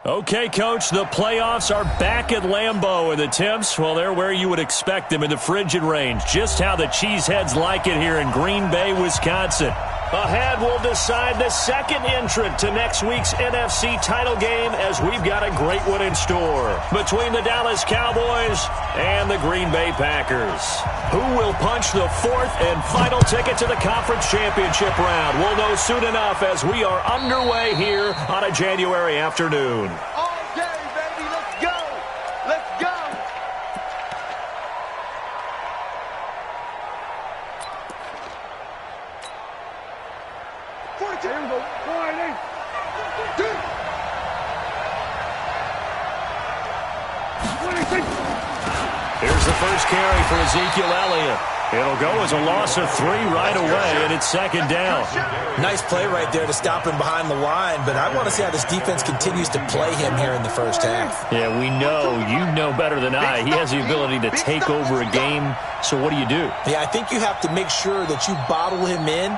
Okay, Coach, the playoffs are back at Lambeau, and the temps, well, they're where you would expect them in the frigid range. Just how the Cheeseheads like it here in Green Bay, Wisconsin. Ahead, we'll decide the second entrant to next week's NFC title game as we've got a great one in store between the Dallas Cowboys and the Green Bay Packers. Who will punch the fourth and final ticket to the conference championship round? We'll know soon enough as we are underway here on a January afternoon. All day, baby. Let's go. Let's go. Here we go. 1, 8. Here's the first carry for Ezekiel Elliott. It'll go as a loss of 3 right away, and it's second down. Nice play right there to stop him behind the line, but I want to see how this defense continues to play him here in the first half. Yeah, we know. You know better than I. He has the ability to take over a game, so what do you do? Yeah, I think you have to make sure that you bottle him in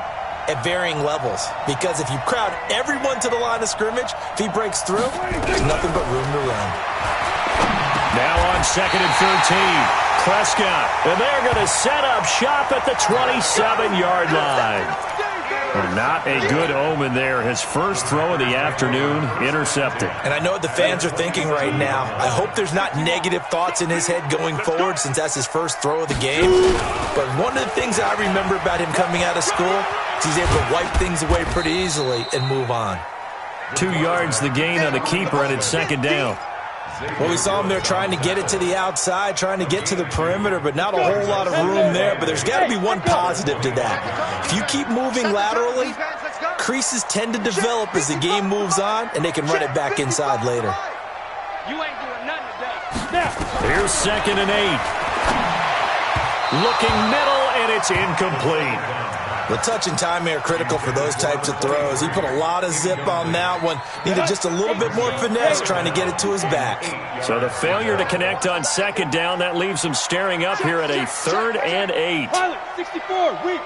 at varying levels, because if you crowd everyone to the line of scrimmage, if he breaks through, there's nothing but room to run. Now on 2nd and 13, Prescott, and they're going to set up shop at the 27-yard line. Well, not a good omen there. His first throw of the afternoon intercepted. And I know what the fans are thinking right now. I hope there's not negative thoughts in his head going forward since that's his first throw of the game. But one of the things I remember about him coming out of school is he's able to wipe things away pretty easily and move on. 2 yards the gain on the keeper, and it's second down. Well, we saw him there trying to get it to the outside, trying to get to the perimeter, but not a whole lot of room there. But there's got to be one positive to that. If you keep moving laterally, creases tend to develop as the game moves on, and they can run it back inside later. You ain't doing nothing today. Here's 2nd and 8. Looking middle, and it's incomplete. The touch and timing are critical for those types of throws. He put a lot of zip on that one. Needed just a little bit more finesse trying to get it to his back. So the failure to connect on second down, that leaves him staring up here at a 3rd and 8. 64, weak.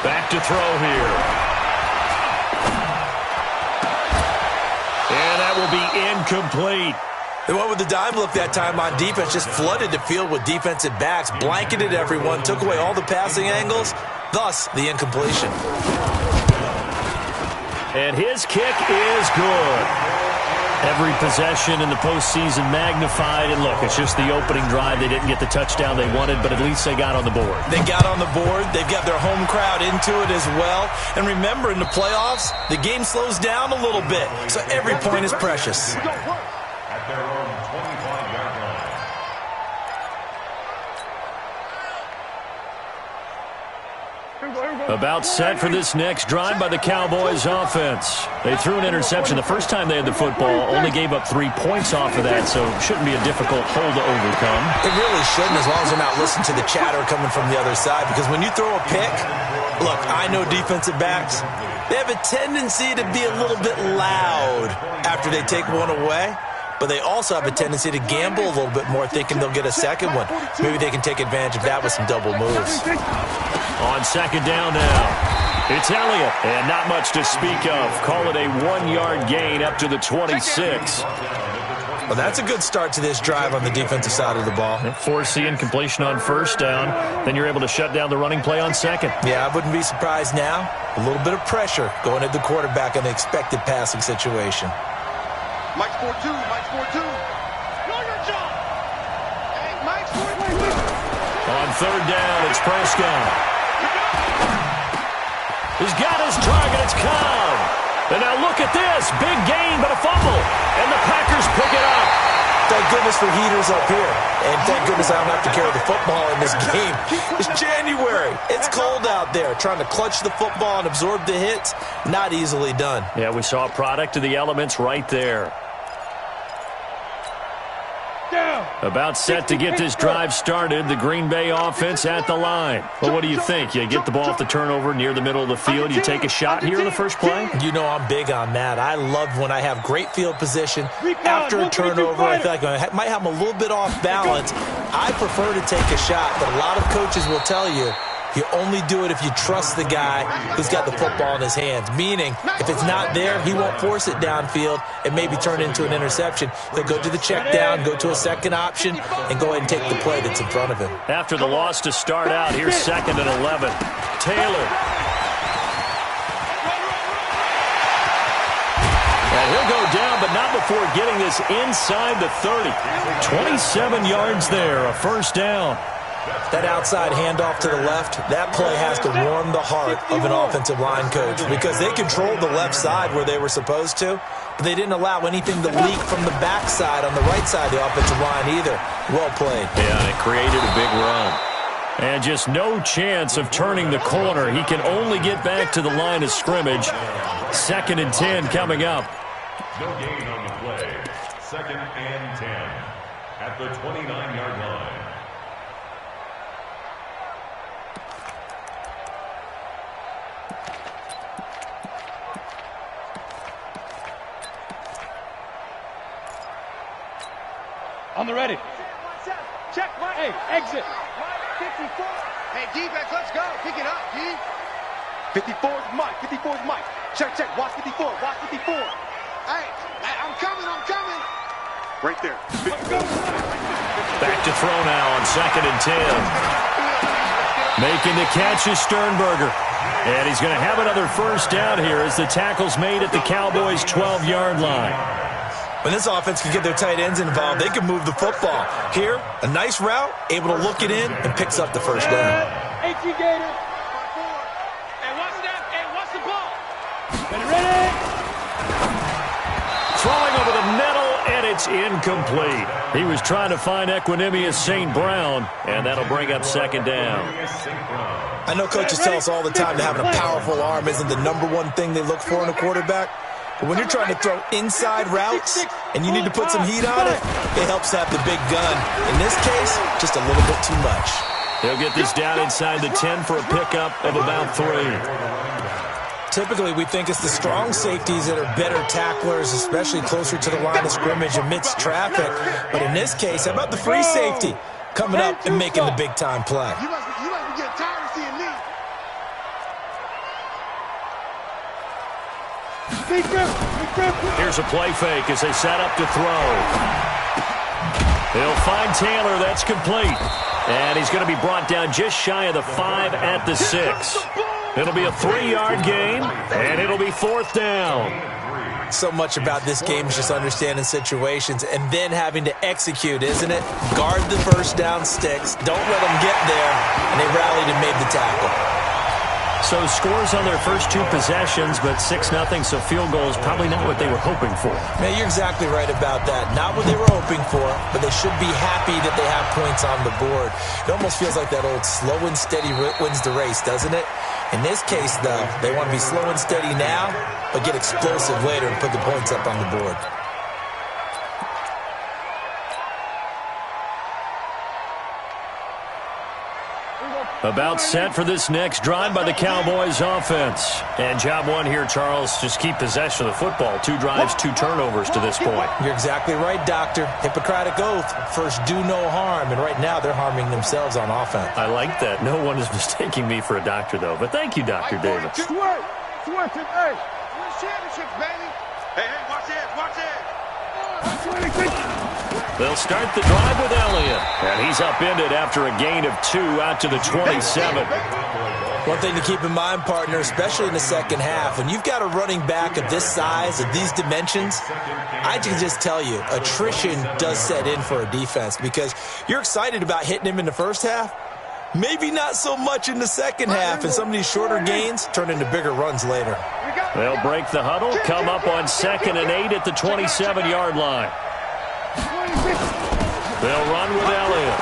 Back to throw here. And that will be incomplete. They went with the dime look that time on defense, just flooded the field with defensive backs, blanketed everyone, took away all the passing angles, thus the incompletion. And his kick is good. Every possession in the postseason magnified, and look, it's just the opening drive. They didn't get the touchdown they wanted, but at least they got on the board. They got on the board. They've got their home crowd into it as well. And remember, in the playoffs, the game slows down a little bit, so every point is precious. Their own 25-yard line. About set for this next drive by the Cowboys offense. They threw an interception the first time they had the football, only gave up 3 points off of that, so it shouldn't be a difficult hole to overcome. It really shouldn't, as long as they're not listening to the chatter coming from the other side, because when you throw a pick, look, I know defensive backs, they have a tendency to be a little bit loud after they take one away. But they also have a tendency to gamble a little bit more, thinking they'll get a second one. Maybe they can take advantage of that with some double moves. On second down now, it's Elliott, and not much to speak of. Call it a 1-yard gain up to the 26. Well, that's a good start to this drive on the defensive side of the ball. Force the incompletion on first down, then you're able to shut down the running play on second. Yeah, I wouldn't be surprised now. A little bit of pressure going at the quarterback in the expected passing situation. Mike's 4-2. Mike's 4-2. Know your job. Hey, Mike's 4-2. On third down, it's Prescott. He's got his target. It's Cobb. And now look at this. Big gain, but a fumble. And the Packers pick it up. Thank goodness for heaters up here. And thank goodness I don't have to carry the football in this game. It's January. It's cold out there. Trying to clutch the football and absorb the hits, not easily done. Yeah, we saw a product of the elements right there. About set to get this drive started. The Green Bay offense at the line. Well, what do you think? You get the ball off the turnover near the middle of the field. You take a shot here in the first play? You know I'm big on that. I love when I have great field position. After a turnover, I feel like I might have them a little bit off balance. I prefer to take a shot, but a lot of coaches will tell you You only do it if you trust the guy who's got the football in his hands. Meaning, if it's not there, he won't force it downfield and maybe turn it into an interception. He'll go to the check down, go to a second option, and go ahead and take the play that's in front of him. After the loss to start out, here's 2nd and 11. Taylor. And he'll go down, but not before getting this inside the 30. 27 yards there, a first down. That outside handoff to the left, that play has to warm the heart of an offensive line coach because they controlled the left side where they were supposed to, but they didn't allow anything to leak from the backside on the right side of the offensive line either. Well played. Yeah, it created a big run. And just no chance of turning the corner. He can only get back to the line of scrimmage. 2nd and 10 coming up. No gain on the play. 2nd and 10 at the 29-yard line. On the ready. Check. Hey, exit. 54. Hey, defense, let's go. Pick it up, D. 54 is Mike. 54 is Mike. Check. Watch 54. Watch 54. Hey, I'm coming. Right there. Back to throw now on 2nd and 10. Making the catch is Sternberger. And he's going to have another first down here as the tackle's made at the Cowboys' 12-yard line. When this offense can get their tight ends involved, they can move the football. Here, a nice route, able to look it in, and picks up the first down. H.E. Gator. And watch that. And watch the ball. Ready. Throwing over the middle, and it's incomplete. He was trying to find Equanimous St. Brown, and that'll bring up 2nd down. I know coaches tell us all the time that having a powerful arm isn't the #1 thing they look for in a quarterback. But when you're trying to throw inside routes and you need to put some heat on it, it helps to have the big gun. In this case, just a little bit too much. He'll get this down inside the 10 for a pickup of about 3. Typically, we think it's the strong safeties that are better tacklers, especially closer to the line of scrimmage amidst traffic. But in this case, how about the free safety coming up and making the big-time play? You must be getting tired of seeing me. Here's a play fake as they set up to throw. They'll find Taylor. That's complete. And he's going to be brought down just shy of the 5 at the 6. It'll be a 3-yard gain, and it'll be 4th down. So much about this game is just understanding situations and then having to execute, isn't it? Guard the first down sticks. Don't let them get there. And they rallied and made the tackle. So scores on their first 2 possessions, but 6-0, so field goal is probably not what they were hoping for. Man, you're exactly right about that. Not what they were hoping for, but they should be happy that they have points on the board. It almost feels like that old slow and steady wins the race, doesn't it? In this case, though, they want to be slow and steady now, but get explosive later and put the points up on the board. About set for this next drive by the Cowboys offense. And job one here, Charles, just keep possession of the football. 2 drives, 2 turnovers to this point. You're exactly right, Doctor. Hippocratic oath. First, do no harm. And right now, they're harming themselves on offense. I like that. No one is mistaking me for a doctor, though. But thank you, Dr. Davis. It's working. Hey, win championships, baby. Hey, watch it. They'll start the drive with Elliott. And he's upended after a gain of 2 out to the 27. One thing to keep in mind, partner, especially in the second half, when you've got a running back of this size, of these dimensions, I can just tell you, attrition does set in for a defense because you're excited about hitting him in the first half. Maybe not so much in the second half, and some of these shorter gains turn into bigger runs later. They'll break the huddle, come up on 2nd and 8 at the 27-yard line. They'll run with Elliott.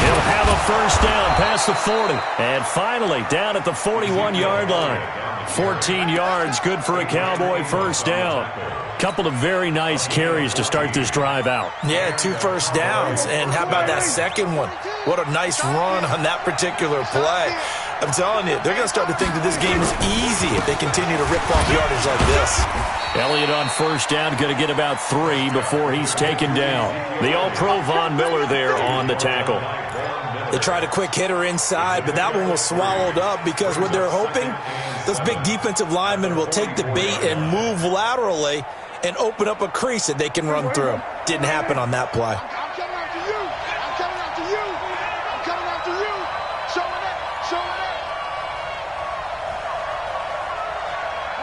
He'll have a first down past the 40. And finally, down at the 41-yard line. 14 yards, good for a Cowboy first down. Couple of very nice carries to start this drive out. Yeah, 2 first downs. And how about that second one? What a nice run on that particular play. I'm telling you, they're going to start to think that this game is easy if they continue to rip off yardage like this. Elliott on first down, going to get about 3 before he's taken down. The All-Pro Von Miller there on the tackle. They tried a quick hitter inside, but that one was swallowed up because what they're hoping, those big defensive linemen will take the bait and move laterally and open up a crease that they can run through. Didn't happen on that play. I'm coming after you. I'm coming after you. I'm coming after you. Show it up. Show it up.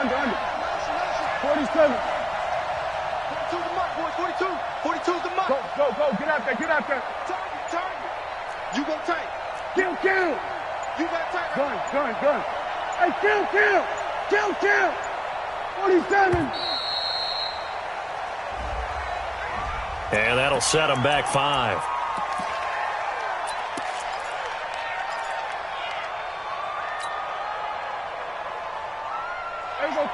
Under. 47. 42 the mark, boys. 42. 42 is the mark. Go. Get out there. Target. You go tight. Kill. You got tight. Gun. Hey, kill. 47. And that'll set him back 5. There you go.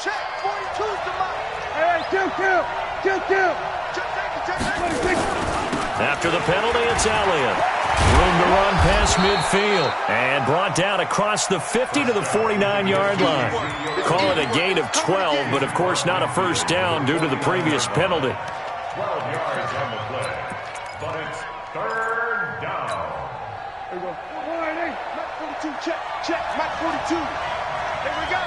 Check. 42's the mark. Hey, kill. Check. 26. After the penalty, it's Elliott. Room to run past midfield. And brought down across the 50 to the 49-yard line. Call it a gain of 12, but of course not a first down due to the previous penalty. 12 yards on the play, but it's third down. There you go. Mac 42, check. Mac 42. Here we go.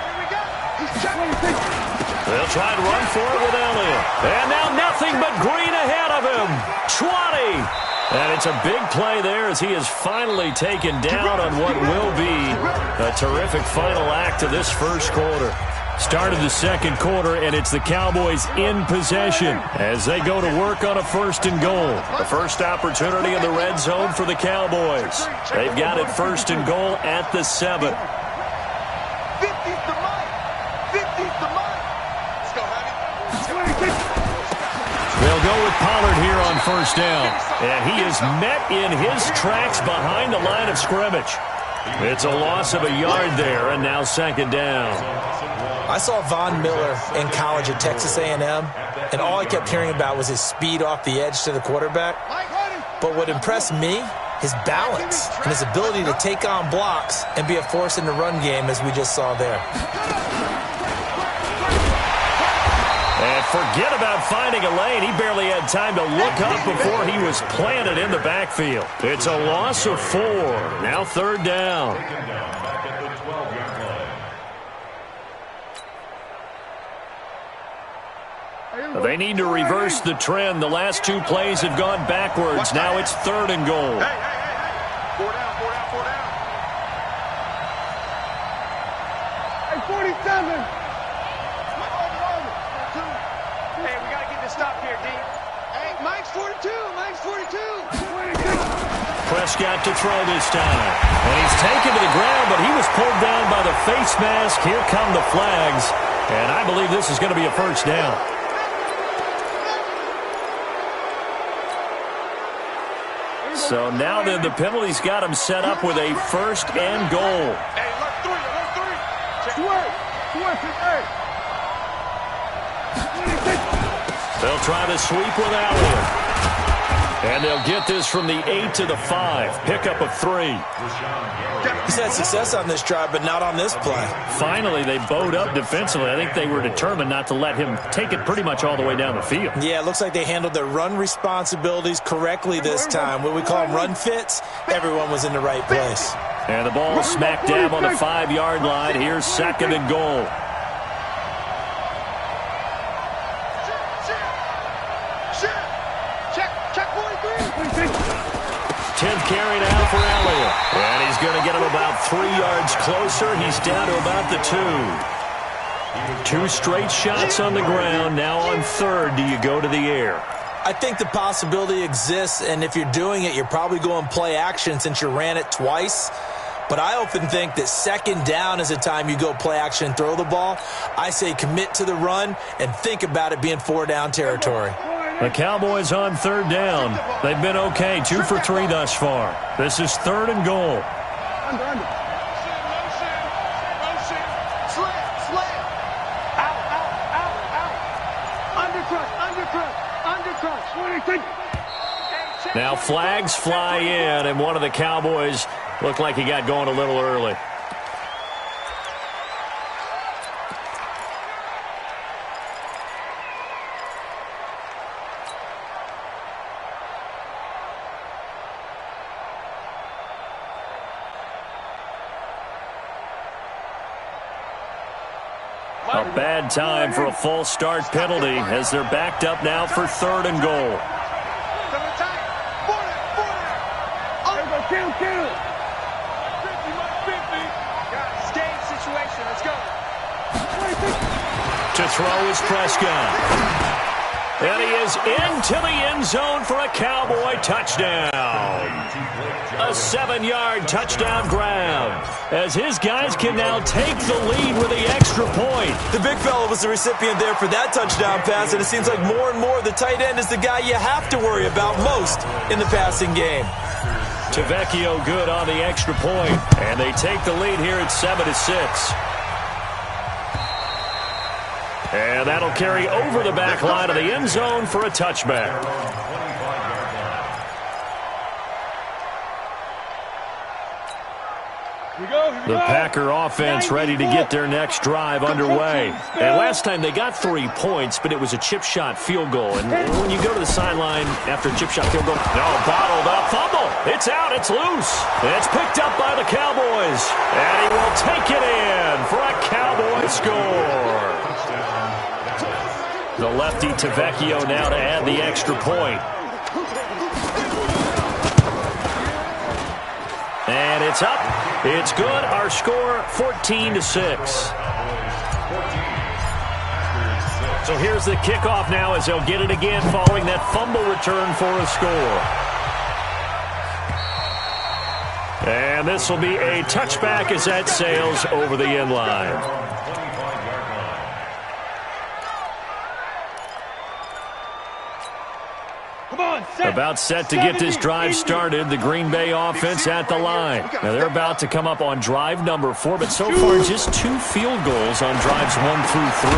He's checking. 26. They'll try to run for it with Elliott. And now nothing but green ahead of him. 20. And it's a big play there as he is finally taken down on what will be a terrific final act of this first quarter. Start of the second quarter, and it's the Cowboys in possession as they go to work on a 1st and goal. The first opportunity in the red zone for the Cowboys. They've got it 1st and goal at the 7. 50's the mark. 50's the mark. Let's go, honey. They'll go with Pollard here on 1st down. And he is met in his tracks behind the line of scrimmage. It's a loss of a yard there, and now 2nd down. I saw Von Miller in college at Texas A&M, and all I kept hearing about was his speed off the edge to the quarterback. But what impressed me, his balance and his ability to take on blocks and be a force in the run game, as we just saw there. And forget about finding a lane. He barely had time to look up before he was planted in the backfield. It's a loss of 4. Now 3rd down. Taken down back at the 12-yard line. They need to reverse the trend. The last 2 plays have gone backwards. Now it's 3rd and goal. Hey. 4 down. Hey, 47. Hey, we got to get this stop here, D. Hey, Mike's 42. 26. Prescott to throw this time. And he's taken to the ground, but he was pulled down by the face mask. Here come the flags. And I believe this is going to be a 1st down. So now then the penalty's got him set up with a 1st and goal. Hey, left 3. They'll try to sweep with Elliott. And they'll get this from the 8 to the 5. Pickup of 3. He's had success on this drive, but not on this play. Finally, they bowed up defensively. I think they were determined not to let him take it pretty much all the way down the field. Yeah, it looks like they handled their run responsibilities correctly this time. What we call them run fits, everyone was in the right place. And the ball smack dab on the 5-yard line. Here's 2nd and goal. Check 43. 10th carry now for Elliott. And he's going to get him about 3 yards closer. He's down to about the 2. 2 straight shots on the ground. Now on 3rd, do you go to the air? I think the possibility exists, and if you're doing it, you're probably going play action since you ran it twice. But I often think that 2nd down is a time you go play action and throw the ball. I say commit to the run and think about it being 4-down territory. The Cowboys on 3rd down. They've been okay, 2 for 3 thus far. This is 3rd and goal. Under. Motion. Slam. Out. Undercrush. 26. Now flags fly in, and one of the Cowboys looked like he got going a little early. A bad time for a false start penalty as they're backed up now for 3rd and goal. To throw is Prescott. And he is into the end zone for a Cowboy touchdown. A 7-yard touchdown grab as his guys can now take the lead with the extra point. The big fella was the recipient there for that touchdown pass, and it seems like more and more the tight end is the guy you have to worry about most in the passing game. Tavecchio good on the extra point, and they take the lead here at 7-6. And that'll carry over the back line of the end zone for a touchback. The Packer offense ready to get their next drive underway. And last time they got 3 points, but it was a chip shot field goal. And when you go to the sideline after a chip shot field goal, bottled up, fumble. It's out, it's loose. It's picked up by the Cowboys. And he will take it in for a Cowboy score. The lefty Tavecchio now to add the extra point. And it's up. It's good. Our score, 14-6. So here's the kickoff now as they'll get it again following that fumble return for a score. And this will be a touchback as that sails over the end line. About set to get this drive started, the Green Bay offense at the line. Now they're about to come up on drive number 4, but so far just 2 field goals on drives 1 through 3.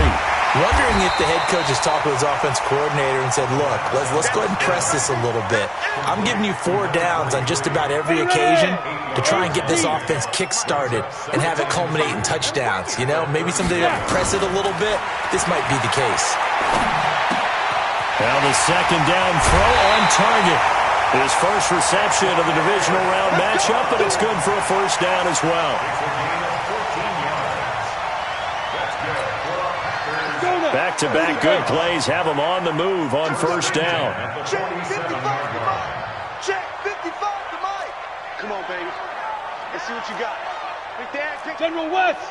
Wondering if the head coach has talked with his offense coordinator and said, look, let's go ahead and press this a little bit. I'm giving you 4 downs on just about every occasion to try and get this offense kick-started and have it culminate in touchdowns. You know, maybe someday press it a little bit. This might be the case. Now the second down throw on target. His first reception of the divisional round matchup, but it's good for a first down as well. Back-to-back good plays have him on the move on first down. Check 55 to Mike. Check 55 to Mike. Come on, baby. Let's see what you got. General West.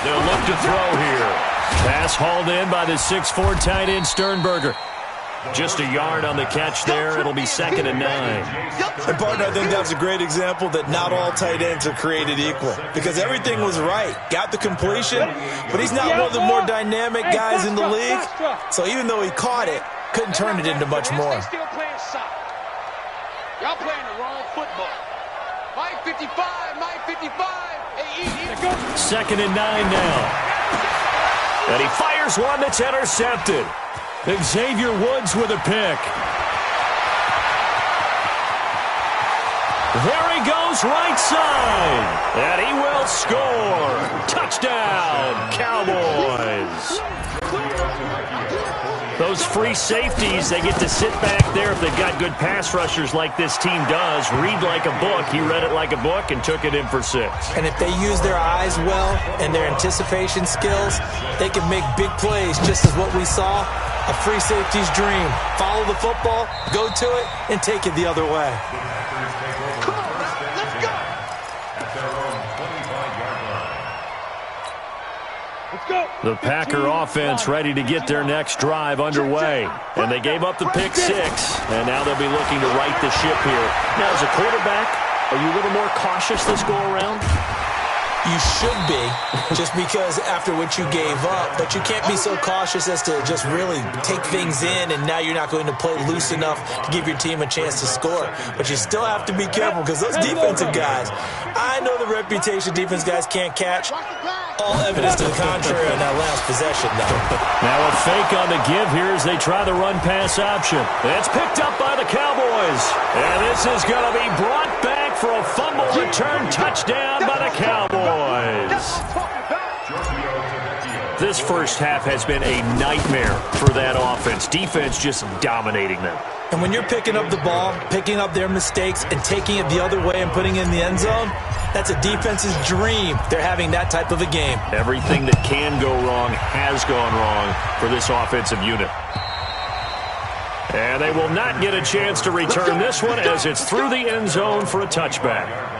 They'll look to throw here. Pass hauled in by the 6'4" tight end Sternberger. Just a yard on the catch there. It'll be 2nd and 9. And, partner, I think that's a great example that not all tight ends are created equal. Because everything was right. Got the completion, but he's not one of the more dynamic guys in the league. So even though he caught it, couldn't turn it into much more. Still playing soccer. Y'all playing the wrong football. Mike 55, Mike 55. Hey, 2nd and 9 now. And he fires one that's intercepted. Xavier Woods with a pick. There he goes, right side. And he will score. Touchdown, Cowboys. Those free safeties, they get to sit back there if they've got good pass rushers like this team does. Read like a book. He read it like a book and took it in for 6. And if they use their eyes well and their anticipation skills, they can make big plays, just as what we saw. A free safety's dream. Follow the football, go to it, and take it the other way. Come on, let's go. The Packer offense ready to get their next drive underway. And they gave up the pick 6, and now they'll be looking to right the ship here. Now, as a quarterback, are you a little more cautious this go-around? You should be, just because after what you gave up, but you can't be so cautious as to just really take things in, and now you're not going to play loose enough to give your team a chance to score. But you still have to be careful, because those defensive guys, I know the reputation defense guys can't catch. All evidence to the contrary on that last possession, though. Now a fake on the give here as they try the run-pass option. It's picked up by the Cowboys. And this is going to be brought back for a fumble return touchdown by the Cowboys. This first half has been a nightmare for that offense. Defense just dominating them. And when you're picking up the ball, picking up their mistakes, and taking it the other way and putting it in the end zone, that's a defense's dream. They're having that type of a game. Everything that can go wrong has gone wrong for this offensive unit. And they will not get a chance to return this one as it's through the end zone for a touchback.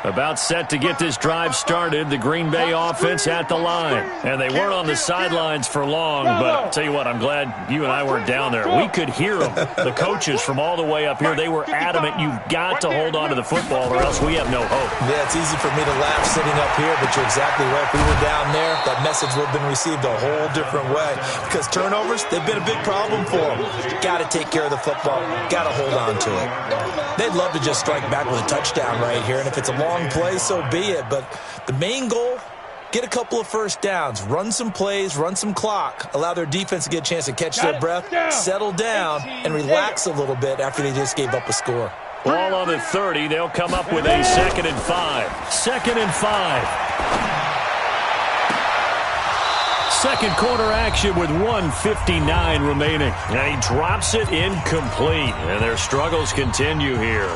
About set to get this drive started, the Green Bay offense at the line. And they weren't on the sidelines for long, but I'll tell you what, I'm glad you and I weren't down there. We could hear them, the coaches from all the way up here. They were adamant, you've got to hold on to the football or else we have no hope. Yeah, it's easy for me to laugh sitting up here, but you're exactly right. If we were down there, that message would have been received a whole different way. Because turnovers, they've been a big problem for them. Got to take care of the football. Got to hold on to it. They'd love to just strike back with a touchdown right here, and if it's a long play, so be it. But the main goal, get a couple of first downs, run some plays, run some clock, allow their defense to get a chance to catch their breath, settle down, and relax a little bit after they just gave up a score. Ball on the 30. They'll come up with a 2nd and 5. 2nd and 5. Second quarter action with 1:59 remaining. And he drops it incomplete. And their struggles continue here.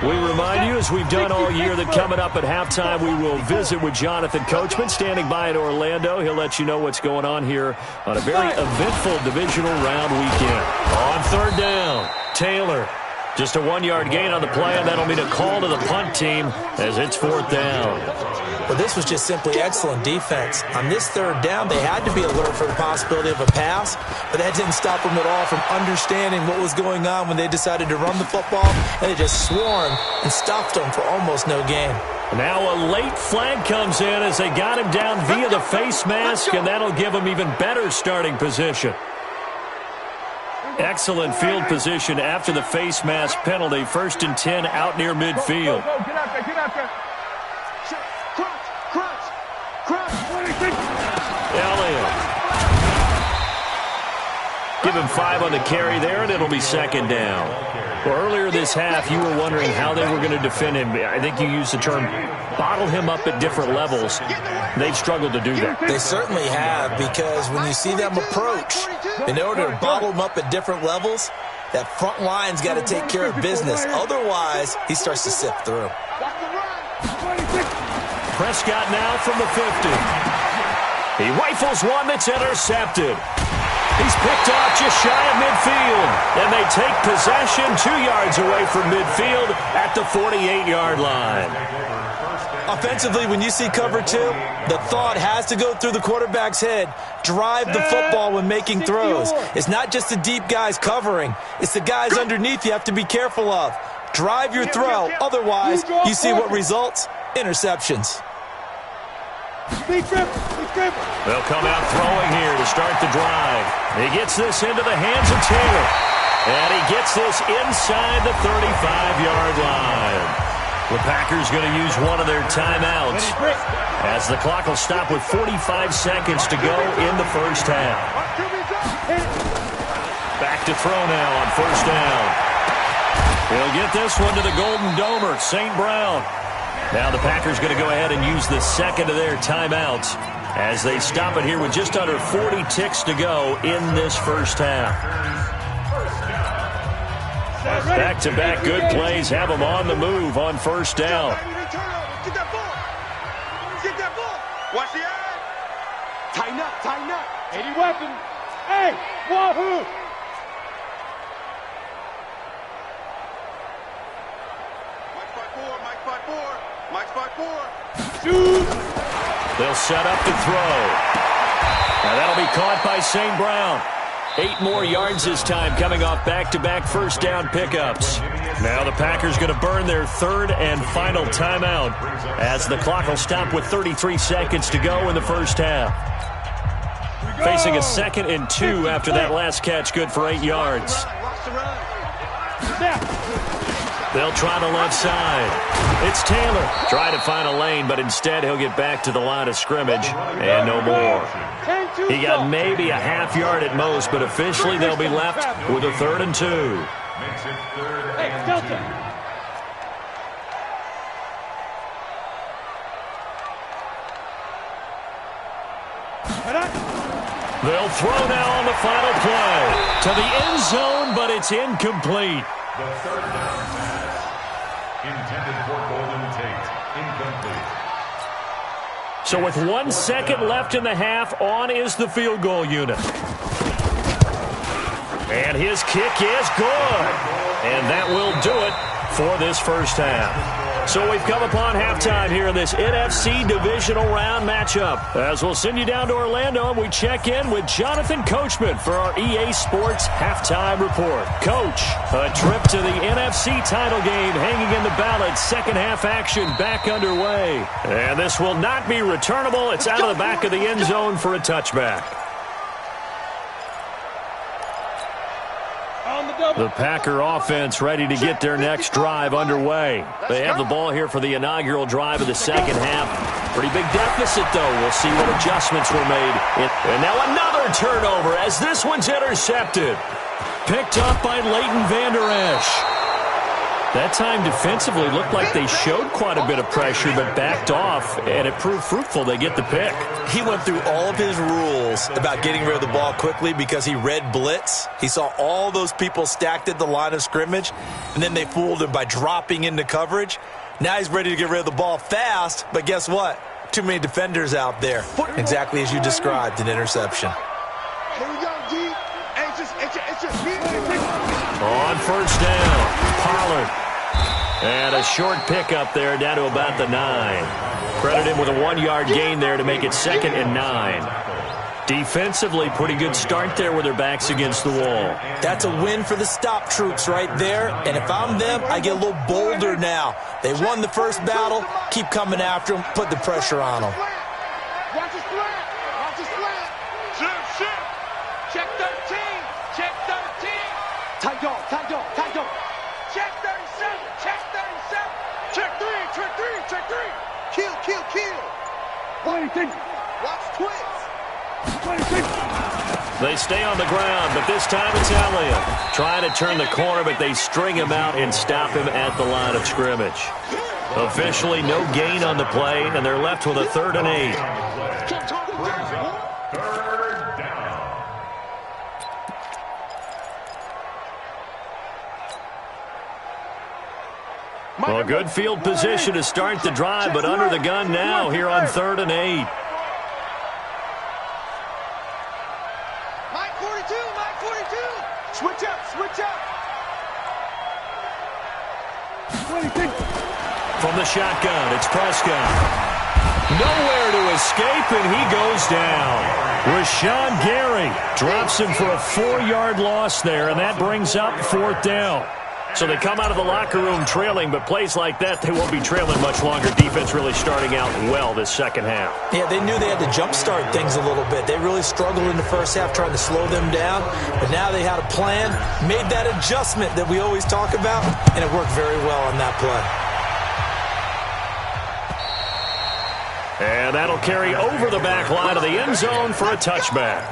We remind you, as we've done all year, that coming up at halftime, we will visit with Jonathan Coachman, standing by in Orlando. He'll let you know what's going on here on a very eventful divisional round weekend. On 3rd down, Taylor. Just a 1-yard gain on the play, and that'll mean a call to the punt team as it's 4th down. Well, this was just simply excellent defense. On this 3rd down, they had to be alert for the possibility of a pass, but that didn't stop them at all from understanding what was going on when they decided to run the football, and they just swarmed and stopped them for almost no gain. Now a late flag comes in as they got him down via the face mask, and that'll give him even better starting position. Excellent field position after the face mask penalty. 1st and 10 out near midfield. Go, get out there, get out there. Crunch. Elliott. Give him 5 on the carry there, and it'll be 2nd down. Well, earlier this half, you were wondering how they were going to defend him. I think you used the term bottle him up at different levels. They've struggled to do that. They certainly have, because when you see them approach, in order to bottle him up at different levels, that front line's got to take care of business. Otherwise, he starts to sift through. Prescott now from the 50. He rifles one that's intercepted. He's picked off just shy of midfield. And they take possession 2 yards away from midfield at the 48-yard line. Offensively, when you see cover 2, the thought has to go through the quarterback's head. Drive the football when making throws. It's not just the deep guys covering. It's the guys underneath you have to be careful of. Drive your throw. Otherwise, you see what results? Interceptions. They'll come out throwing here to start the drive. He gets this into the hands of Taylor. And he gets this inside the 35-yard line. The Packers going to use one of their timeouts as the clock will stop with 45 seconds to go in the first half. Back to throw now on 1st down. He'll get this one to the Golden Domer, St. Brown. Now the Packers going to go ahead and use the 2nd of their timeouts as they stop it here with just under 40 ticks to go in this first half. Back-to-back good plays have them on the move on 1st down. Get that ball. Watch the eye. Tighten up. 80 weapon. Hey, wahoo. Mike 5-4. Shoot. They'll set up to throw. Now that'll be caught by St. Brown. 8 more yards this time coming off back-to-back first down pickups. Now the Packers going to burn their 3rd and final timeout as the clock will stop with 33 seconds to go in the first half. Facing a 2nd and 2 after that last catch, good for 8 yards. They'll try the left side. It's Taylor. Try to find a lane, but instead he'll get back to the line of scrimmage and no more. He got maybe a half yard at most, but officially they'll be left with a 3rd and 2. Hey, Delta. They'll throw now on the final play. To the end zone, but it's incomplete. The third down pass. Intended for Golden Tate. Incomplete. So with 1 second left in the half, on is the field goal unit. And his kick is good. And that will do it for this first half. So we've come upon halftime here in this NFC Divisional Round matchup. As we'll send you down to Orlando, and we check in with Jonathan Coachman for our EA Sports Halftime Report. Coach, a trip to the NFC title game hanging in the balance. Second half action back underway. And this will not be returnable. It's out of the back of the end zone for a touchback. The Packer offense ready to get their next drive underway. They have the ball here for the inaugural drive of the second half. Pretty big deficit, though. We'll see what adjustments were made. And now another turnover as this one's intercepted. Picked up by Leighton Vander Esch. That time defensively looked like they showed quite a bit of pressure but backed off, and it proved fruitful. They get the pick. He went through all of his rules about getting rid of the ball quickly because he read blitz. He saw all those people stacked at the line of scrimmage, and then they fooled him by dropping into coverage. Now he's ready to get rid of the ball fast, but guess what? Too many defenders out there. Exactly as you described, an interception. Here we go, G. It's just me. On first down, Pollard. And a short pickup there down to about the 9. Credit him with a 1-yard gain there to make it 2nd and 9. Defensively, pretty good start there with their backs against the wall. That's a win for the stop troops right there. And if I'm them, I get a little bolder now. They won the first battle. Keep coming after them. Put the pressure on them. Watch his flat. Watch his flat. Shift. Check 13. Check 13. Tight dog. Tight dog. Tight dog. Check 37. Check 37. Check 3. Check 3. Check 3. Kill. Kill. Kill. Watch twist. They stay on the ground, but this time it's Elliott. Trying to turn the corner, but they string him out and stop him at the line of scrimmage. Officially no gain on the play, and they're left with a 3rd and 8. Third down. Well, good field position to start the drive, but under the gun now here on 3rd and 8. Mike 42. Mike 42. Switch up. Switch up. From the shotgun, it's Prescott. Nowhere to escape, and he goes down. Rashawn Gary drops him for a 4-yard loss there, and that brings up 4th down. So they come out of the locker room trailing, but plays like that, they won't be trailing much longer. Defense really starting out well this second half. Yeah, they knew they had to jumpstart things a little bit. They really struggled in the first half trying to slow them down, but now they had a plan, made that adjustment that we always talk about, and it worked very well on that play. And that'll carry over the back line of the end zone for a touchback.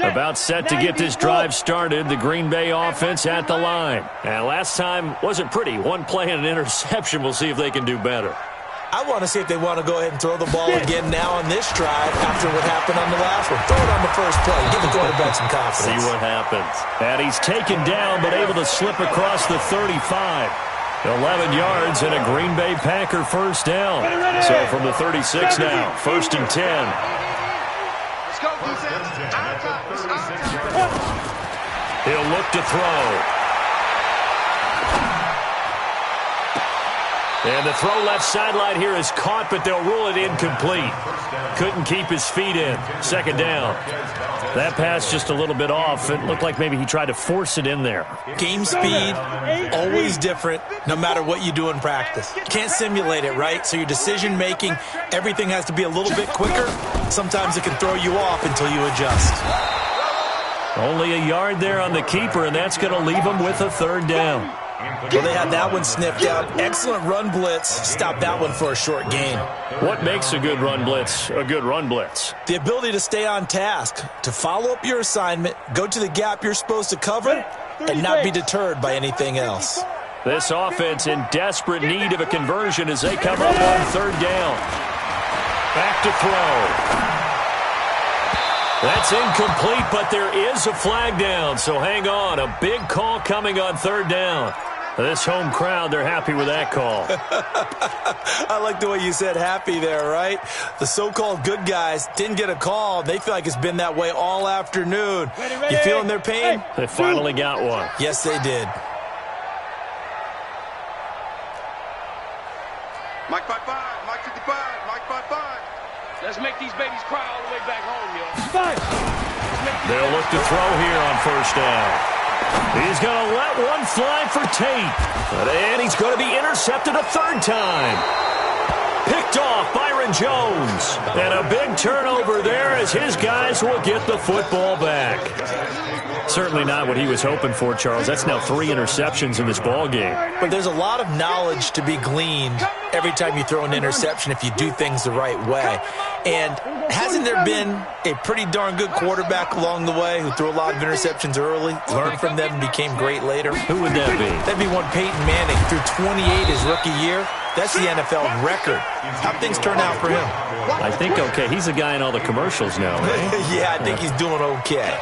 About set to get this drive started, the Green Bay offense at the line. And last time wasn't pretty. One play and an interception. We'll see if they can do better. I want to see if they want to go ahead and throw the ball again now on this drive after what happened on the last one. Throw it on the first play. Give the quarterback some confidence. See what happens. And he's taken down but able to slip across the 35. 11 yards and a Green Bay Packer first down. So from the 36 now, 1st and 10. Let's go, defense. He'll look to throw. And the throw left sideline here is caught, but they'll rule it incomplete. Couldn't keep his feet in. 2nd down. That pass just a little bit off. It looked like maybe he tried to force it in there. Game speed, always different, no matter what you do in practice. Can't simulate it, right? So your decision-making, everything has to be a little bit quicker. Sometimes it can throw you off until you adjust. Only a yard there on the keeper, and that's going to leave him with a 3rd down. Well, they had that one sniffed out. Excellent run blitz. Stop that one for a short gain. What makes a good run blitz a good run blitz? The ability to stay on task, to follow up your assignment, go to the gap you're supposed to cover, and not be deterred by anything else. This offense in desperate need of a conversion as they come up on third down. Back to throw. That's incomplete, but there is a flag down, so hang on. A big call coming on third down. This home crowd, they're happy with that call. I like the way you said happy there, right? The so-called good guys didn't get a call. They feel like it's been that way all afternoon. You feeling their pain? They finally got one. Yes, they did. Mike 5-5, Mike 55, Mike 5-5. Let's make these babies cry all the way back home, yo. They'll look to throw here on first down. He's going to let one fly for Tate. And he's going to be intercepted a third time. Picked off Byron Jones. And a big turnover there as his guys will get the football back. Certainly not what he was hoping for, Charles. That's now 3 interceptions in this ball game. But there's a lot of knowledge to be gleaned every time you throw an interception if you do things the right way. And hasn't there been a pretty darn good quarterback along the way who threw a lot of interceptions early, learned from them, and became great later? Who would that be? That'd be one Peyton Manning. Threw 28 his rookie year. That's the NFL record. How'd things turn out for him? I think okay. He's the guy in all the commercials now, right? Yeah, I think he's doing okay.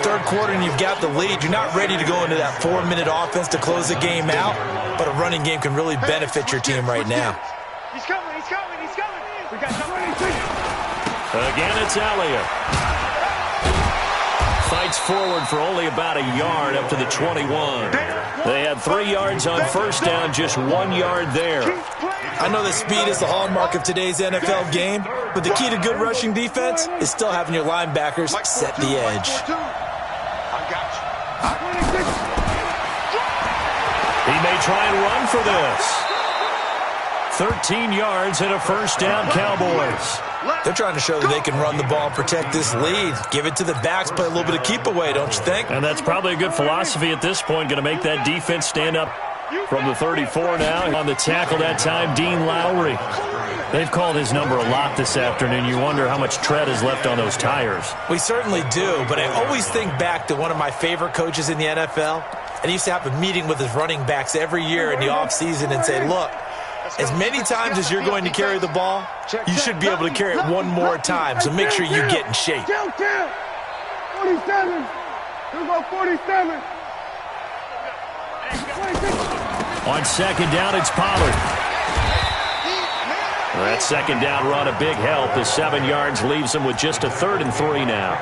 Third quarter and you've got the lead. You're not ready to go into that 4-minute offense to close the game out, but a running game can really benefit your team right now. He's coming, he's coming, he's coming. We got somebody. Again, it's Elliott. Fights forward for only about a yard up to the 21. They had 3 yards on first down, just 1 yard there. I know that speed is the hallmark of today's NFL game, but the key to good rushing defense is still having your linebackers set the edge. I got you. He may try and run for this. 13 yards and a first down, Cowboys. They're trying to show that they can run the ball and protect this lead. Give it to the backs, play a little bit of keep away, don't you think? And that's probably a good philosophy at this point. Going to make that defense stand up from the 34 now. On the tackle that time, Dean Lowry. They've called his number a lot this afternoon. You wonder how much tread is left on those tires. We certainly do, but I always think back to one of my favorite coaches in the NFL. And he used to have a meeting with his running backs every year in the offseason and say, look, as many times as you're going to carry the ball, you should be able to carry it one more time, so make sure you get in shape. 47. Here go 47. On second down, it's Pollard. That second down run, a big help. The 7 yards leaves them with just a 3rd and 3 now.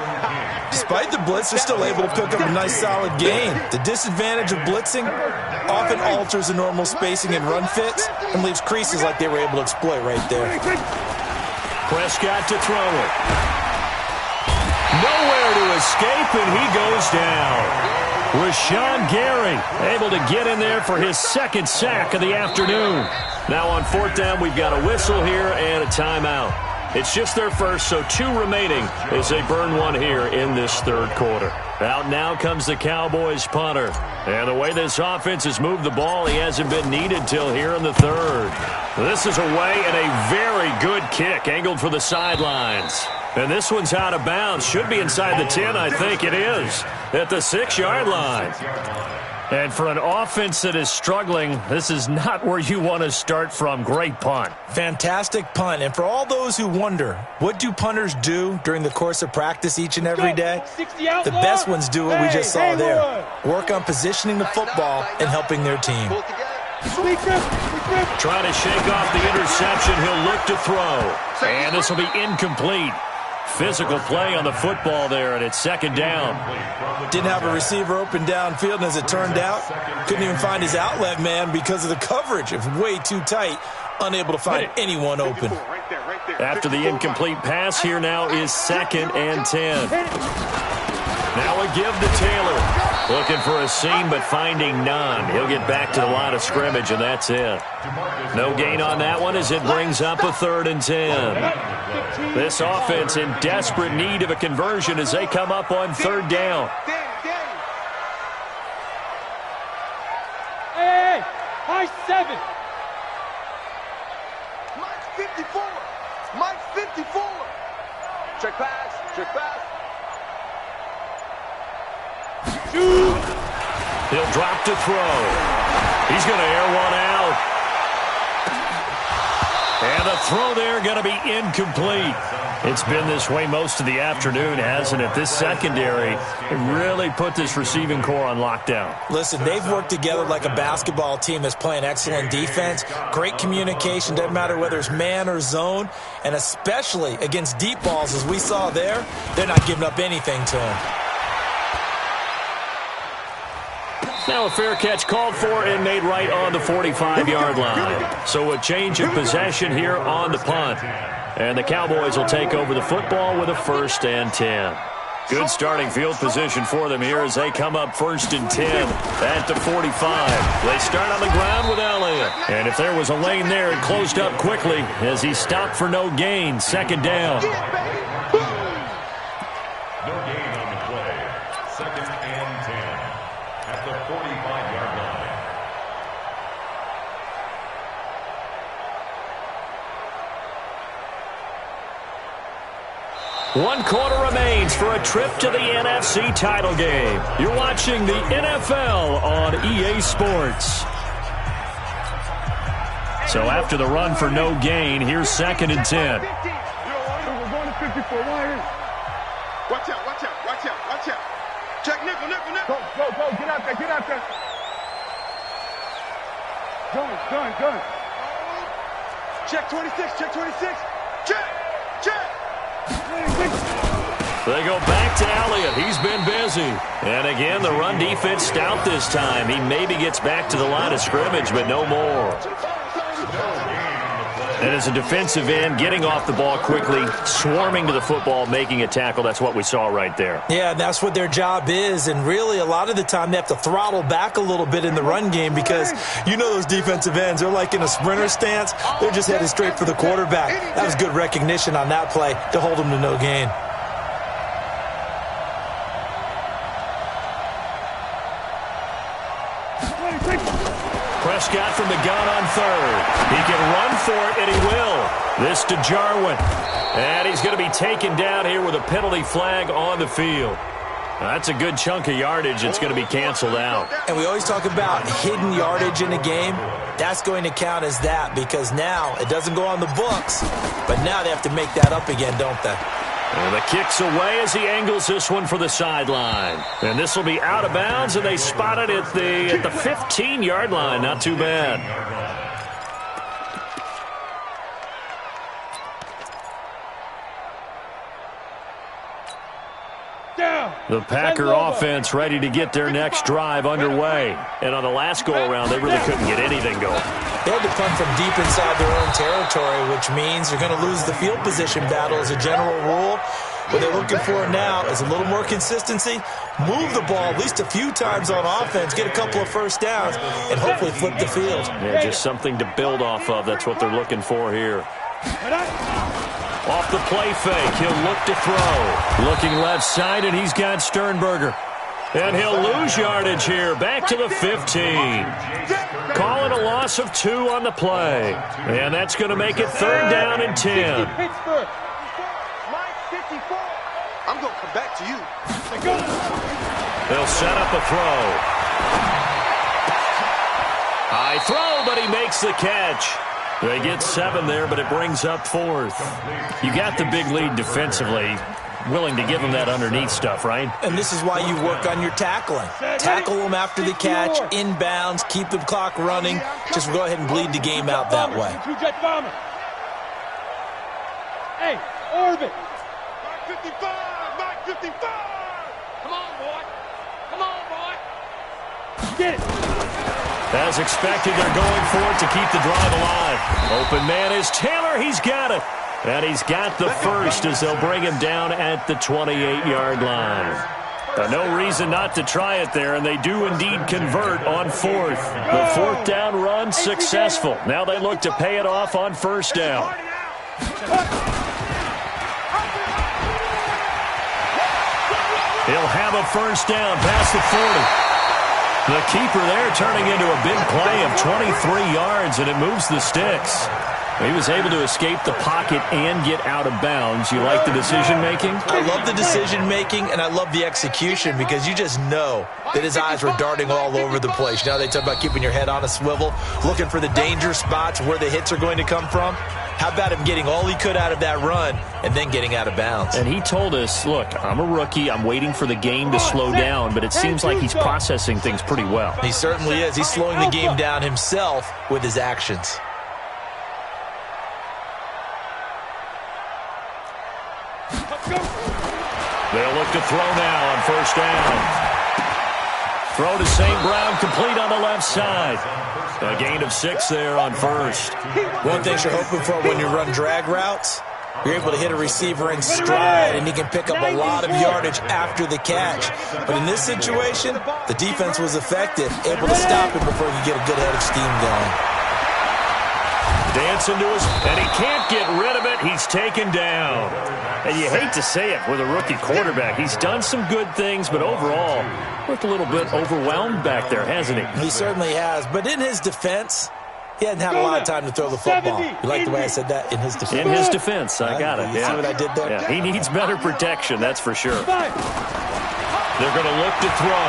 Despite the blitz, they're still able to pick up a nice solid gain. The disadvantage of blitzing often alters the normal spacing and run fits and leaves creases like they were able to exploit right there. Prescott to throw it. Nowhere to escape, and he goes down. Rashawn Gary able to get in there for his 2nd sack of the afternoon. Now on 4th down, we've got a whistle here and a timeout. It's just their first, so 2 remaining as they burn one here in this 3rd quarter. Out now comes the Cowboys punter. And the way this offense has moved the ball, he hasn't been needed till here in the 3rd. This is away and a very good kick angled for the sidelines. And this one's out of bounds. Should be inside the 10, I think it is, at the 6-yard line. And for an offense that is struggling, this is not where you want to start from. Great punt. Fantastic punt. And for all those who wonder, what do punters do during the course of practice each and every day? The best ones do what we just saw there. Work on positioning the football and helping their team. Trying to shake off the interception. He'll look to throw. And this will be incomplete. Physical play on the football there, and it's 2nd down. Didn't have a receiver open downfield, and as it turned out, couldn't even find his outlet man because of the coverage. It was way too tight, unable to find anyone open. After the incomplete pass, here now is 2nd and 10. Now a give to Taylor. Looking for a seam, but finding none. He'll get back to the line of scrimmage, and that's it. No gain on that one as it brings up a 3rd and 10. This offense in desperate need of a conversion as they come up on 3rd down. High 7. Mike 54. Mike 54. Check pass. Check pass. Shoot. He'll drop to throw. He's going to air one out. And the throw there going to be incomplete. It's been this way most of the afternoon, hasn't it? This secondary really put this receiving core on lockdown. Listen, they've worked together like a basketball team that's playing excellent defense. Great communication, doesn't matter whether it's man or zone. And especially against deep balls, as we saw there, they're not giving up anything to them. Now a fair catch called for and made right on the 45-yard line. So a change of possession here on the punt. And the Cowboys will take over the football with a 1st and 10. Good starting field position for them here as they come up 1st and 10 at the 45. They start on the ground with Elliott. And if there was a lane there, it closed up quickly as he stopped for no gain. 2nd down. No gain on the play. 2nd and 10 at the 45-yard line. One quarter remains for a trip to the NFC title game. You're watching the NFL on EA Sports. So after the run for no gain, here's 2nd and 10. We're going to 54. Watch out, watch out, watch out, watch out. Check nickel, nickel, nickel. Go. Get out there, get out there. Gun. Check 26, check 26. Check. They go back to Elliott. He's been busy. And again, the run defense stout this time. He maybe gets back to the line of scrimmage, but no more. And as a defensive end, getting off the ball quickly, swarming to the football, making a tackle, that's what we saw right there. Yeah, and that's what their job is. And really, a lot of the time, they have to throttle back a little bit in the run game because you know those defensive ends, they're like in a sprinter stance. They're just headed straight for the quarterback. That was good recognition on that play to hold them to no gain. Prescott from the gun on 3rd. He can run for it, and he will. This to Jarwin. And he's going to be taken down here with a penalty flag on the field. That's a good chunk of yardage. It's going to be canceled out. And we always talk about hidden yardage in a game. That's going to count as that because now it doesn't go on the books, but now they have to make that up again, don't they? And the kick's away as he angles this one for the sideline. And this will be out of bounds, and they spot it at the 15-yard line. Not too bad. The Packer offense ready to get their next drive underway. And on the last go-around, they really couldn't get anything going. They had to punt from deep inside their own territory, which means they're going to lose the field position battle as a general rule. What they're looking for now is a little more consistency, move the ball at least a few times on offense, get a couple of first downs, and hopefully flip the field. Yeah, just something to build off of. That's what they're looking for here. Off the play fake, he'll look to throw. Looking left side, and he's got Sternberger. And he'll lose yardage here, back to the 15. Calling a loss of 2 on the play. And that's going to make it 3rd down and 10. I'm going to come back to you. They'll set up a throw. High throw, but he makes the catch. They get 7 there, but it brings up 4th. You got the big lead defensively. Willing to give them that underneath stuff, right? And this is why you work on your tackling. Tackle them after the catch, inbounds, keep the clock running. Just go ahead and bleed the game out that way. Hey, Orbit. Mike 55, Mike 55. Come on, boy. Come on, boy. Get it. As expected, they're going for it to keep the drive alive. Open man is Taylor. He's got it. And he's got the first as they'll bring him down at the 28-yard line. No reason not to try it there, and they do indeed convert on 4th. The 4th down run successful. Now they look to pay it off on 1st down. He'll have a 1st down past the 40. The keeper there turning into a big play of 23 yards, and it moves the sticks. He was able to escape the pocket and get out of bounds. You like the decision-making? I love the decision-making, and I love the execution because you just know that his eyes were darting all over the place. You know, they talk about keeping your head on a swivel, looking for the danger spots where the hits are going to come from. How about him getting all he could out of that run and then getting out of bounds? And he told us, look, I'm a rookie. I'm waiting for the game to slow down, but it seems like he's processing things pretty well. He certainly is. He's slowing the game down himself with his actions. They'll look to throw now on first down. Throw to St. Brown, complete on the left side. A gain of 6 there on first. One thing you're hoping for when you run drag routes, you're able to hit a receiver in stride, and he can pick up a lot of yardage after the catch. But in this situation, the defense was effective, able to stop him before he could get a good head of steam going. Dancing to his, and he can't get rid of it. He's taken down. And you hate to say it with a rookie quarterback. He's done some good things, but overall, looked a little bit overwhelmed back there, hasn't he? He certainly has. But in his defense, he hadn't had a lot of time to throw the football. You like the way I said that? In his defense. In his defense, I got it. You see what I did there? Yeah, he needs better protection, that's for sure. They're going to look to throw.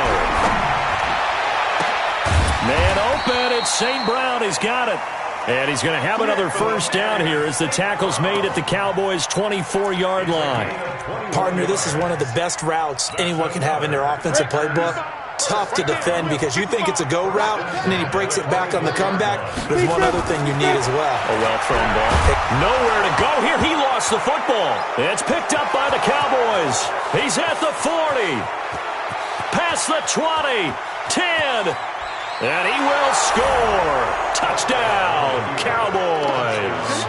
Man open, it's St. Brown. He's got it. And he's going to have another first down here as the tackle's made at the Cowboys' 24-yard line. Partner, this is one of the best routes anyone can have in their offensive playbook. Tough to defend because you think it's a go route, and then he breaks it back on the comeback. There's one other thing you need as well. A well-thrown ball. Nowhere to go here. He lost the football. It's picked up by the Cowboys. He's at the 40. Past the 20. 10. And he will score. Touchdown, Cowboys.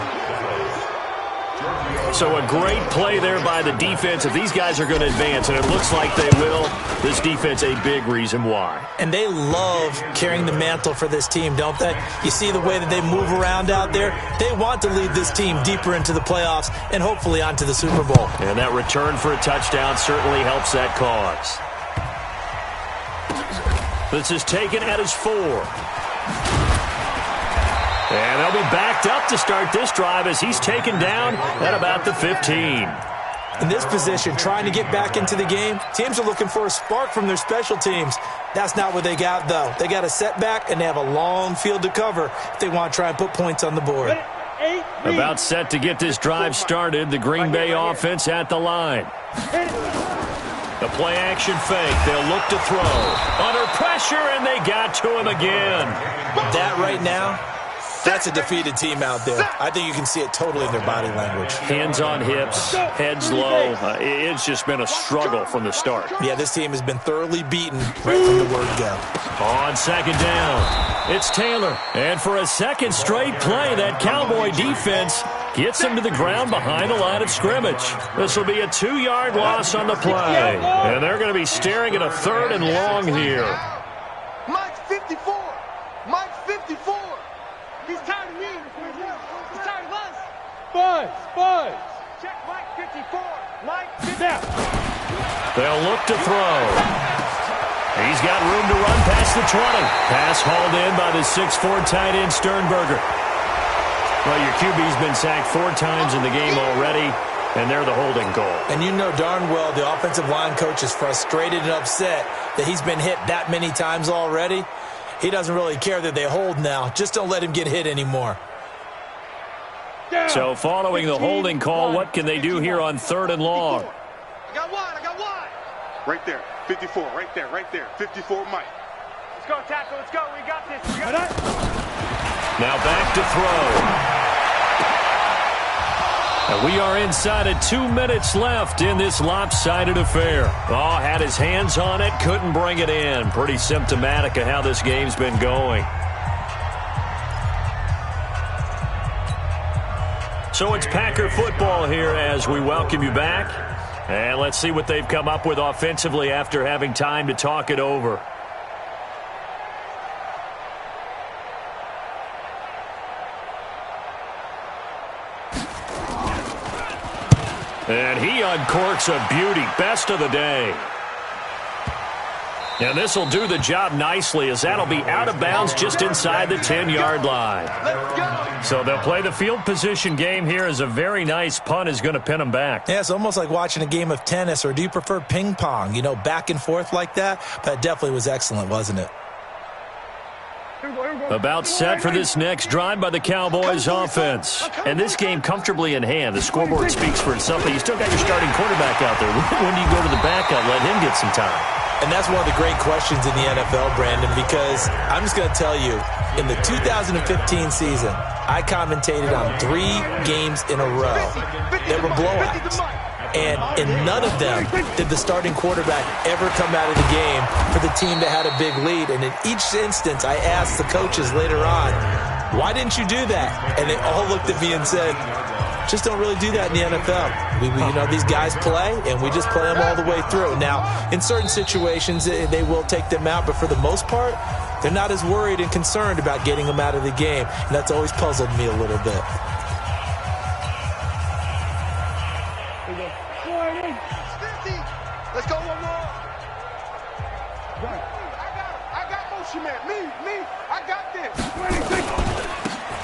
So a great play there by the defense. If these guys are going to advance, and it looks like they will, this defense a big reason why. And they love carrying the mantle for this team, don't they? You see the way that they move around out there? They want to lead this team deeper into the playoffs and hopefully onto the Super Bowl. And that return for a touchdown certainly helps that cause. This is taken at his 4. And they'll be backed up to start this drive as he's taken down at about the 15. In this position, trying to get back into the game, teams are looking for a spark from their special teams. That's not what they got, though. They got a setback, and they have a long field to cover if they want to try and put points on the board. About set to get this drive started, the Green Bay offense at the line. The play-action fake. They'll look to throw. Under pressure, and they got to him again. That right now, that's a defeated team out there. I think you can see it totally in their body language. Hands on hips, heads low. It's just been a struggle from the start. Yeah, this team has been thoroughly beaten right from the word go. On second down, it's Taylor. And for a second straight play, that Cowboy defense gets him to the ground behind the line of scrimmage. This will be a 2-yard loss on the play. And they're going to be staring at a 3rd and long here. Mike 54. Mike 54. He's tired of me. He's tired of us. Buzz. Check Mike 54. Mike 54. They'll look to throw. He's got room to run past the 20. Pass hauled in by the 6'4" tight end Sternberger. Well, your QB's been sacked 4 times in the game already, and they're the holding goal. And you know darn well the offensive line coach is frustrated and upset that he's been hit that many times already. He doesn't really care that they hold now. Just don't let him get hit anymore. So following the holding call, what can they do here on 3rd and long? I got one. Right there. 54. Right there. 54 Mike. Let's go, tackle. Let's go. We got this. Now back to throw. And we are inside of 2 minutes left in this lopsided affair. Oh, had his hands on it, couldn't bring it in. Pretty symptomatic of how this game's been going. So it's Packer football here as we welcome you back. And let's see what they've come up with offensively after having time to talk it over. And he uncorks a beauty. Best of the day. And this will do the job nicely, as that'll be out of bounds just inside the 10-yard line. So they'll play the field position game here, as a very nice punt is going to pin them back. Yeah, it's almost like watching a game of tennis, or do you prefer ping pong? You know, back and forth like that? That definitely was excellent, wasn't it? About set for this next drive by the Cowboys offense. And this game comfortably in hand. The scoreboard speaks for itself, but you still got your starting quarterback out there. When do you go to the backup, let him get some time? And that's one of the great questions in the NFL, Brandon, because I'm just going to tell you, in the 2015 season, I commentated on 3 games in a row that were blowouts. And in none of them did the starting quarterback ever come out of the game for the team that had a big lead. And in each instance, I asked the coaches later on, why didn't you do that? And they all looked at me and said, just don't really do that in the NFL. You know, these guys play, and we just play them all the way through. Now, in certain situations, they will take them out, but for the most part, they're not as worried and concerned about getting them out of the game. And that's always puzzled me a little bit. Let's go one more. I got motion, man. Me. I got this.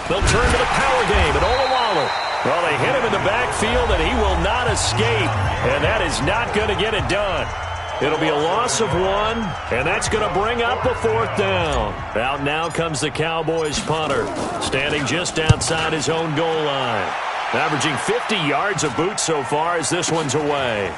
They'll turn to the power game at Olawale. Well, they hit him in the backfield, and he will not escape. And that is not going to get it done. It'll be a loss of 1, and that's going to bring up a 4th down. Out now comes the Cowboys punter, standing just outside his own goal line. Averaging 50 yards of boot so far as this one's away.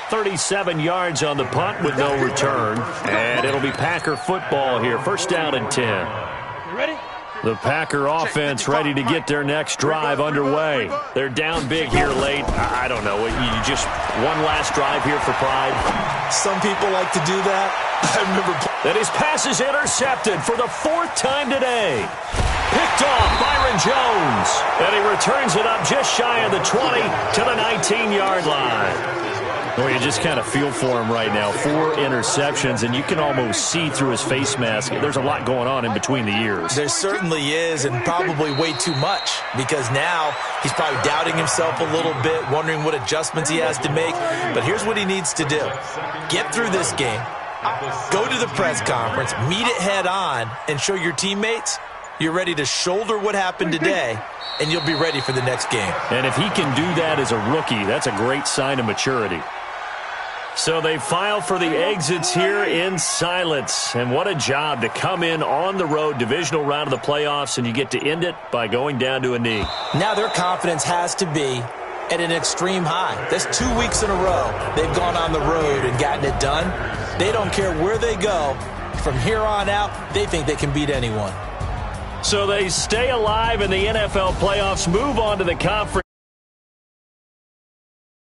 37 yards on the punt with no return. And it'll be Packer football here. First down and 10. You ready? The Packer offense ready to get their next drive underway. They're down big here late. I don't know. You just one last drive here for pride. Some people like to do that. I remember. And his pass is intercepted for the 4th time today. Picked off Byron Jones. And he returns it up just shy of the 20 to the 19-yard line. Well, you just kind of feel for him right now. 4 interceptions, and you can almost see through his face mask. There's a lot going on in between the ears. There certainly is, and probably way too much, because now he's probably doubting himself a little bit, wondering what adjustments he has to make. But here's what he needs to do. Get through this game, go to the press conference, meet it head on, and show your teammates you're ready to shoulder what happened today, and you'll be ready for the next game. And if he can do that as a rookie, that's a great sign of maturity. So they file for the exits here in silence. And what a job to come in on the road, divisional round of the playoffs, and you get to end it by going down to a knee. Now their confidence has to be at an extreme high. That's 2 weeks in a row they've gone on the road and gotten it done. They don't care where they go. From here on out, they think they can beat anyone. So they stay alive in the NFL playoffs, move on to the conference.